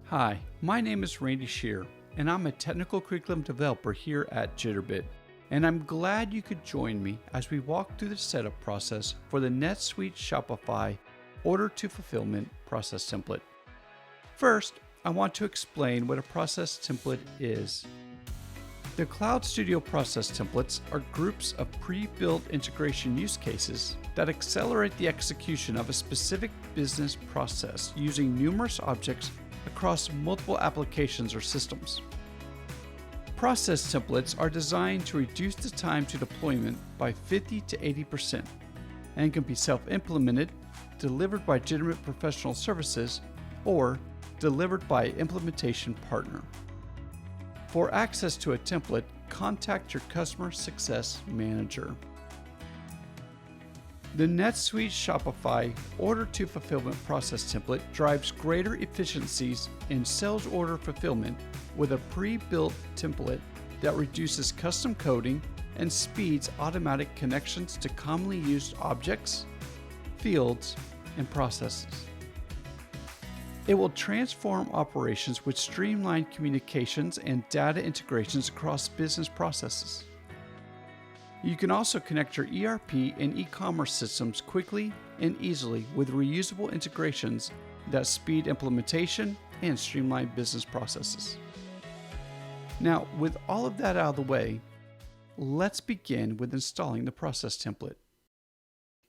Hi, my name is Randy Shear, and I'm a technical curriculum developer here at Jitterbit. And I'm glad you could join me as we walk through the setup process for the NetSuite-Shopify Order to Fulfillment process template. First, I want to explain what a process template is. The Cloud Studio process templates are groups of pre-built integration use cases that accelerate the execution of a specific business process using numerous objects across multiple applications or systems. Process templates are designed to reduce the time to deployment by 50 to 80% and can be self-implemented, delivered by Jitterbit Professional Services, or delivered by implementation partner. For access to a template, contact your Customer Success Manager. The NetSuite-Shopify Order to Fulfillment process template drives greater efficiencies in sales order fulfillment with a pre-built template that reduces custom coding and speeds automatic connections to commonly used objects, fields, and processes. It will transform operations with streamlined communications and data integrations across business processes. You can also connect your ERP and e-commerce systems quickly and easily with reusable integrations that speed implementation and streamline business processes. Now, with all of that out of the way, let's begin with installing the process template.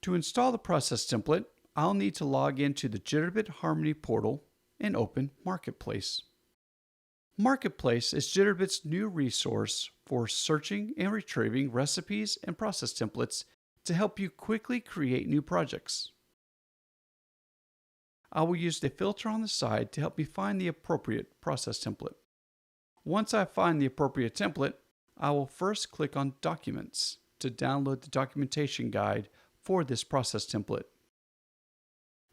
To install the process template, I'll need to log into the Jitterbit Harmony portal and open Marketplace. Marketplace is Jitterbit's new resource for searching and retrieving recipes and process templates to help you quickly create new projects. I will use the filter on the side to help me find the appropriate process template. Once I find the appropriate template, I will first click on Documents to download the documentation guide for this process template.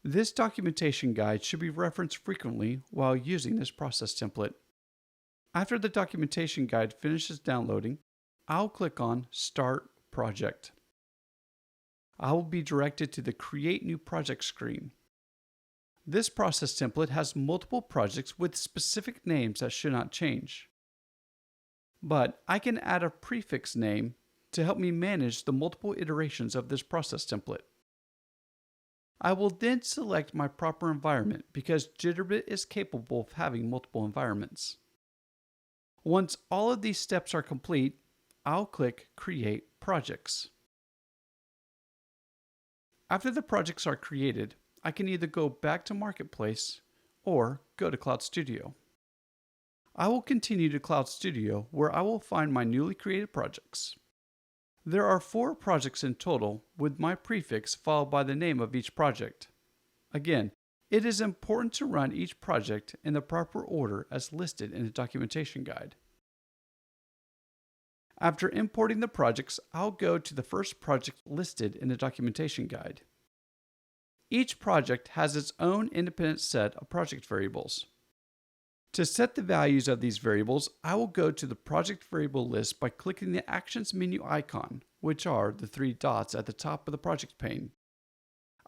This documentation guide should be referenced frequently while using this process template. After the documentation guide finishes downloading, I'll click on Start Project. I will be directed to the Create New Project screen. This process template has multiple projects with specific names that should not change. But I can add a prefix name to help me manage the multiple iterations of this process template. I will then select my proper environment because Jitterbit is capable of having multiple environments. Once all of these steps are complete, I'll click Create Projects. After the projects are created, I can either go back to Marketplace or go to Cloud Studio. I will continue to Cloud Studio where I will find my newly created projects. There are 4 projects in total with my prefix followed by the name of each project. Again, it is important to run each project in the proper order as listed in the documentation guide. After importing the projects, I'll go to the first project listed in the documentation guide. Each project has its own independent set of project variables. To set the values of these variables, I will go to the project variable list by clicking the Actions menu icon, which are the 3 dots at the top of the project pane.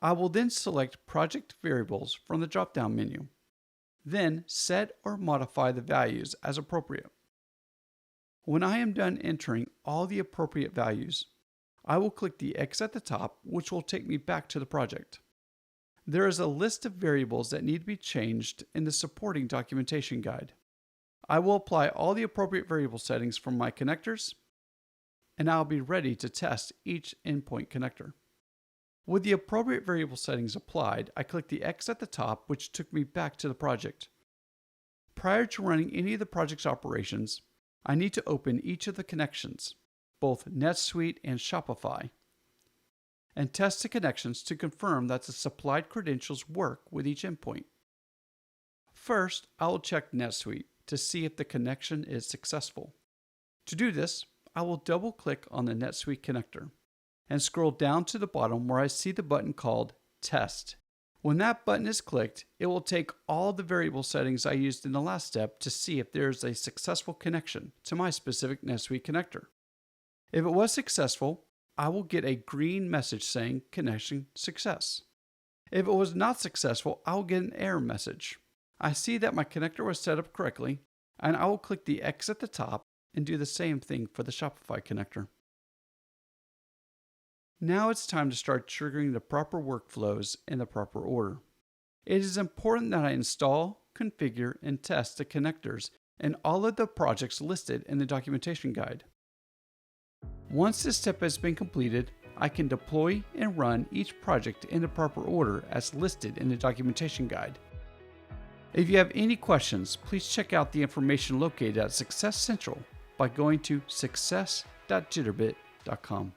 I will then select Project Variables from the drop-down menu. Then set or modify the values as appropriate. When I am done entering all the appropriate values, I will click the X at the top, which will take me back to the project. There is a list of variables that need to be changed in the supporting documentation guide. I will apply all the appropriate variable settings from my connectors, and I'll be ready to test each endpoint connector. With the appropriate variable settings applied, I click the X at the top, which took me back to the project. Prior to running any of the project's operations, I need to open each of the connections, both NetSuite and Shopify, and test the connections to confirm that the supplied credentials work with each endpoint. First, I will check NetSuite to see if the connection is successful. To do this, I will double-click on the NetSuite connector and scroll down to the bottom where I see the button called Test. When that button is clicked, it will take all the variable settings I used in the last step to see if there is a successful connection to my specific NetSuite connector. If it was successful, I will get a green message saying Connection Success. If it was not successful, I'll get an error message. I see that my connector was set up correctly, and I will click the X at the top and do the same thing for the Shopify connector. Now it's time to start triggering the proper workflows in the proper order. It is important that I install, configure, and test the connectors in all of the projects listed in the documentation guide. Once this step has been completed, I can deploy and run each project in the proper order as listed in the documentation guide. If you have any questions, please check out the information located at Success Central by going to success.jitterbit.com.